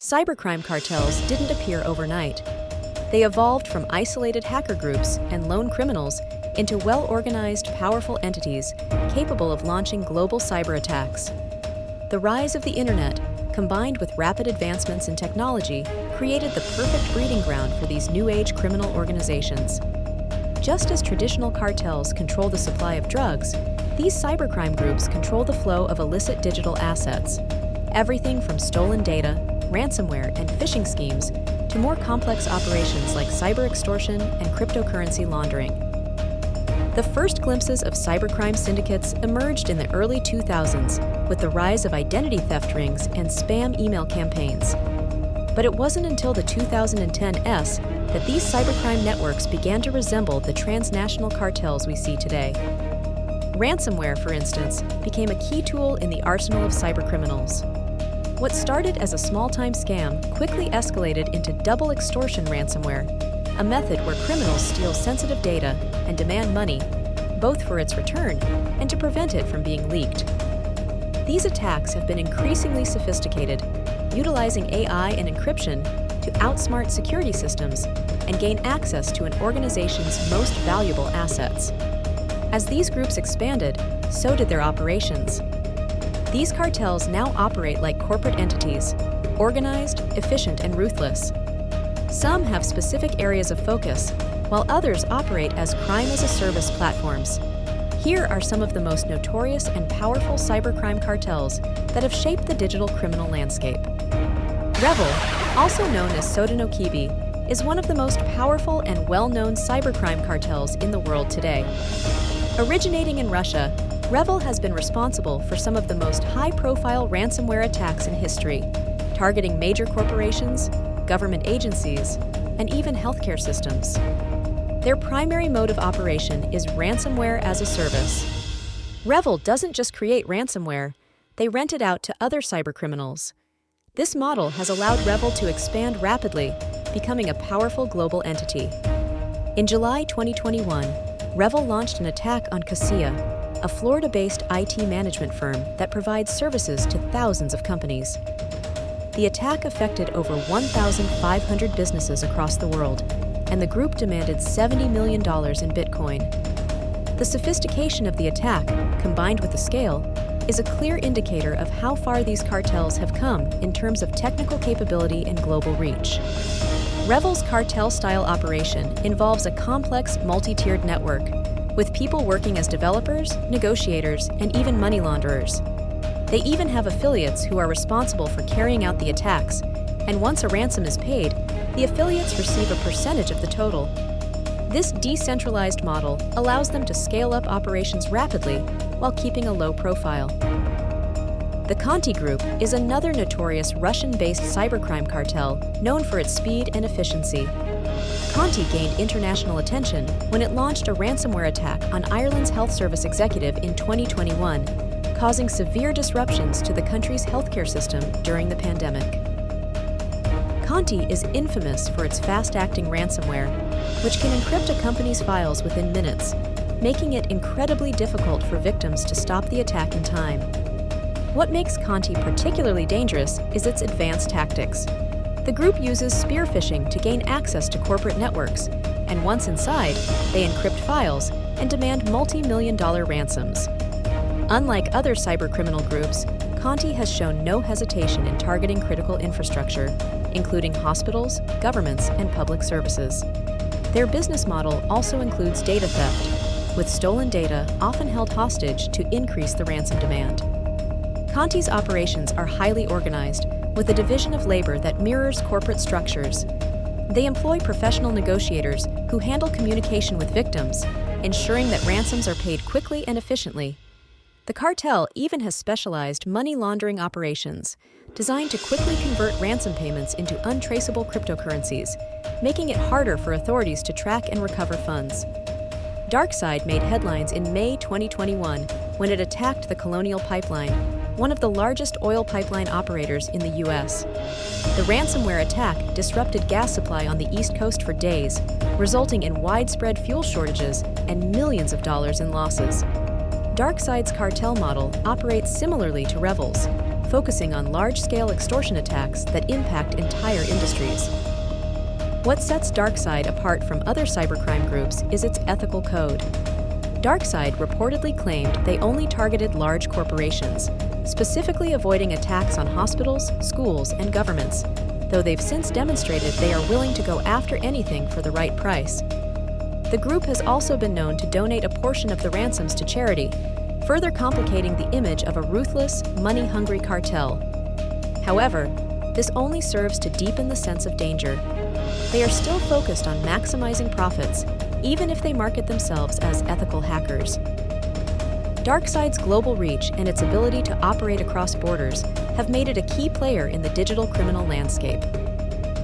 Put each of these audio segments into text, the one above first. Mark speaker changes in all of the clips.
Speaker 1: Cybercrime cartels didn't appear overnight. They evolved from isolated hacker groups and lone criminals into well-organized, powerful entities capable of launching global cyber attacks. The rise of the internet, combined with rapid advancements in technology, created the perfect breeding ground for these new-age criminal organizations. Just as traditional cartels control the supply of drugs, these cybercrime groups control the flow of illicit digital assets. Everything from stolen data, ransomware, and phishing schemes to more complex operations like cyber extortion and cryptocurrency laundering. The first glimpses of cybercrime syndicates emerged in the early 2000s with the rise of identity theft rings and spam email campaigns. But it wasn't until the 2010s that these cybercrime networks began to resemble the transnational cartels we see today. Ransomware, for instance, became a key tool in the arsenal of cybercriminals. What started as a small-time scam quickly escalated into double extortion ransomware, a method where criminals steal sensitive data and demand money, both for its return and to prevent it from being leaked. These attacks have been increasingly sophisticated, utilizing AI and encryption to outsmart security systems and gain access to an organization's most valuable assets. As these groups expanded, so did their operations. These cartels now operate like corporate entities, organized, efficient, and ruthless. Some have specific areas of focus, while others operate as crime-as-a-service platforms. Here are some of the most notorious and powerful cybercrime cartels that have shaped the digital criminal landscape. Revel, also known as Sodinokibi, is one of the most powerful and well-known cybercrime cartels in the world today. Originating in Russia, Revel has been responsible for some of the most high-profile ransomware attacks in history, targeting major corporations, government agencies, and even healthcare systems. Their primary mode of operation is ransomware as a service. Revel doesn't just create ransomware, they rent it out to other cybercriminals. This model has allowed Revel to expand rapidly, becoming a powerful global entity. In July 2021, Revel launched an attack on Kaseya, a Florida-based IT management firm that provides services to thousands of companies. The attack affected over 1,500 businesses across the world, and the group demanded $70 million in Bitcoin. The sophistication of the attack, combined with the scale, is a clear indicator of how far these cartels have come in terms of technical capability and global reach. Revel's cartel-style operation involves a complex, multi-tiered network, with people working as developers, negotiators, and even money launderers. They even have affiliates who are responsible for carrying out the attacks, and once a ransom is paid, the affiliates receive a percentage of the total. This decentralized model allows them to scale up operations rapidly while keeping a low profile. The Conti Group is another notorious Russian-based cybercrime cartel known for its speed and efficiency. Conti gained international attention when it launched a ransomware attack on Ireland's health service executive in 2021, causing severe disruptions to the country's healthcare system during the pandemic. Conti is infamous for its fast-acting ransomware, which can encrypt a company's files within minutes, making it incredibly difficult for victims to stop the attack in time. What makes Conti particularly dangerous is its advanced tactics. The group uses spear phishing to gain access to corporate networks, and once inside, they encrypt files and demand multi-million-dollar ransoms. Unlike other cybercriminal groups, Conti has shown no hesitation in targeting critical infrastructure, including hospitals, governments, and public services. Their business model also includes data theft, with stolen data often held hostage to increase the ransom demand. Conti's operations are highly organized, with a division of labor that mirrors corporate structures. They employ professional negotiators who handle communication with victims, ensuring that ransoms are paid quickly and efficiently. The cartel even has specialized money laundering operations, designed to quickly convert ransom payments into untraceable cryptocurrencies, making it harder for authorities to track and recover funds. DarkSide made headlines in May 2021 when it attacked the Colonial Pipeline, one of the largest oil pipeline operators in the U.S. The ransomware attack disrupted gas supply on the East Coast for days, resulting in widespread fuel shortages and millions of dollars in losses. DarkSide's cartel model operates similarly to Revel's, focusing on large-scale extortion attacks that impact entire industries. What sets DarkSide apart from other cybercrime groups is its ethical code. DarkSide reportedly claimed they only targeted large corporations, specifically avoiding attacks on hospitals, schools, and governments, though they've since demonstrated they are willing to go after anything for the right price. The group has also been known to donate a portion of the ransoms to charity, further complicating the image of a ruthless, money-hungry cartel. However, this only serves to deepen the sense of danger. They are still focused on maximizing profits, even if they market themselves as ethical hackers. DarkSide's global reach and its ability to operate across borders have made it a key player in the digital criminal landscape.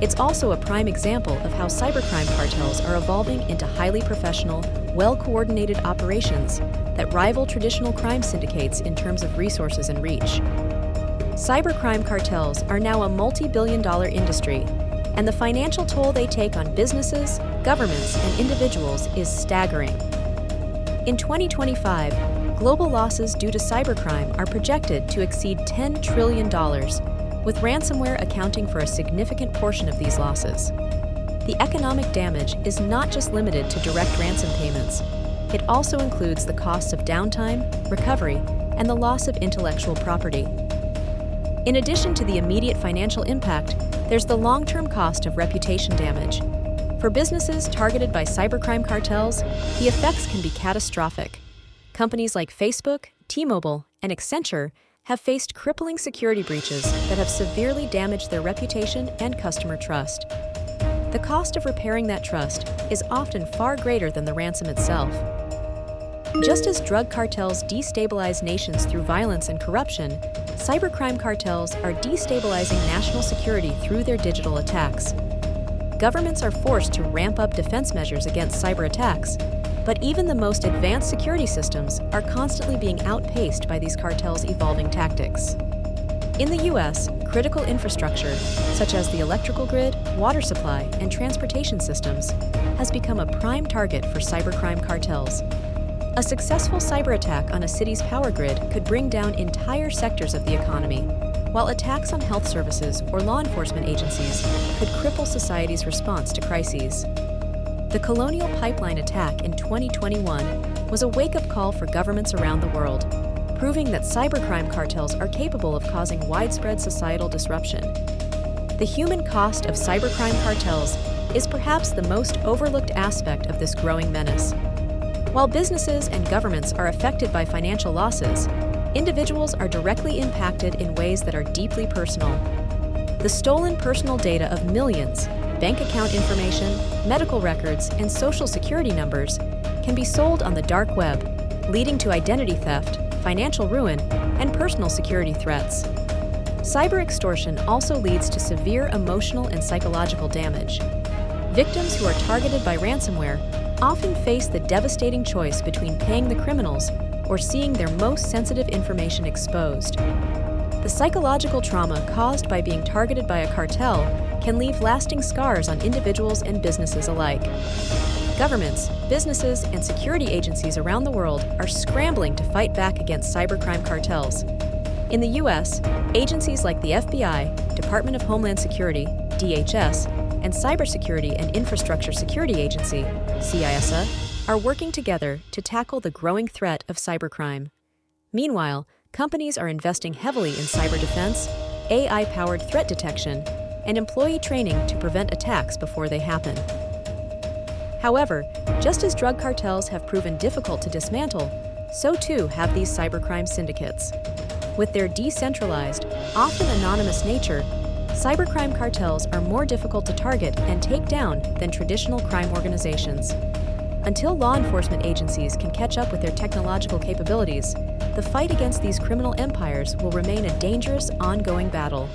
Speaker 1: It's also a prime example of how cybercrime cartels are evolving into highly professional, well-coordinated operations that rival traditional crime syndicates in terms of resources and reach. Cybercrime cartels are now a multi-billion-dollar industry, and the financial toll they take on businesses, governments, and individuals is staggering. In 2025, global losses due to cybercrime are projected to exceed $10 trillion, with ransomware accounting for a significant portion of these losses. The economic damage is not just limited to direct ransom payments. It also includes the costs of downtime, recovery, and the loss of intellectual property. In addition to the immediate financial impact, there's the long-term cost of reputation damage. For businesses targeted by cybercrime cartels, the effects can be catastrophic. Companies like Facebook, T-Mobile, and Accenture have faced crippling security breaches that have severely damaged their reputation and customer trust. The cost of repairing that trust is often far greater than the ransom itself. Just as drug cartels destabilize nations through violence and corruption, cybercrime cartels are destabilizing national security through their digital attacks. Governments are forced to ramp up defense measures against cyber attacks, but even the most advanced security systems are constantly being outpaced by these cartels' evolving tactics. In the U.S., critical infrastructure, such as the electrical grid, water supply, and transportation systems, has become a prime target for cybercrime cartels. A successful cyber attack on a city's power grid could bring down entire sectors of the economy, while attacks on health services or law enforcement agencies could cripple society's response to crises. The Colonial Pipeline attack in 2021 was a wake-up call for governments around the world, proving that cybercrime cartels are capable of causing widespread societal disruption. The human cost of cybercrime cartels is perhaps the most overlooked aspect of this growing menace. While businesses and governments are affected by financial losses, individuals are directly impacted in ways that are deeply personal. The stolen personal data of millions, bank account information, medical records, and social security numbers can be sold on the dark web, leading to identity theft, financial ruin, and personal security threats. Cyber extortion also leads to severe emotional and psychological damage. Victims who are targeted by ransomware often face the devastating choice between paying the criminals or seeing their most sensitive information exposed. The psychological trauma caused by being targeted by a cartel can leave lasting scars on individuals and businesses alike. Governments, businesses, and security agencies around the world are scrambling to fight back against cybercrime cartels. In the U.S., agencies like the FBI, Department of Homeland Security, DHS, and Cybersecurity and Infrastructure Security Agency, CISA, are working together to tackle the growing threat of cybercrime. Meanwhile, companies are investing heavily in cyber defense, AI-powered threat detection, and employee training to prevent attacks before they happen. However, just as drug cartels have proven difficult to dismantle, so too have these cybercrime syndicates. With their decentralized, often anonymous nature, cybercrime cartels are more difficult to target and take down than traditional crime organizations. Until law enforcement agencies can catch up with their technological capabilities, the fight against these criminal empires will remain a dangerous, ongoing battle.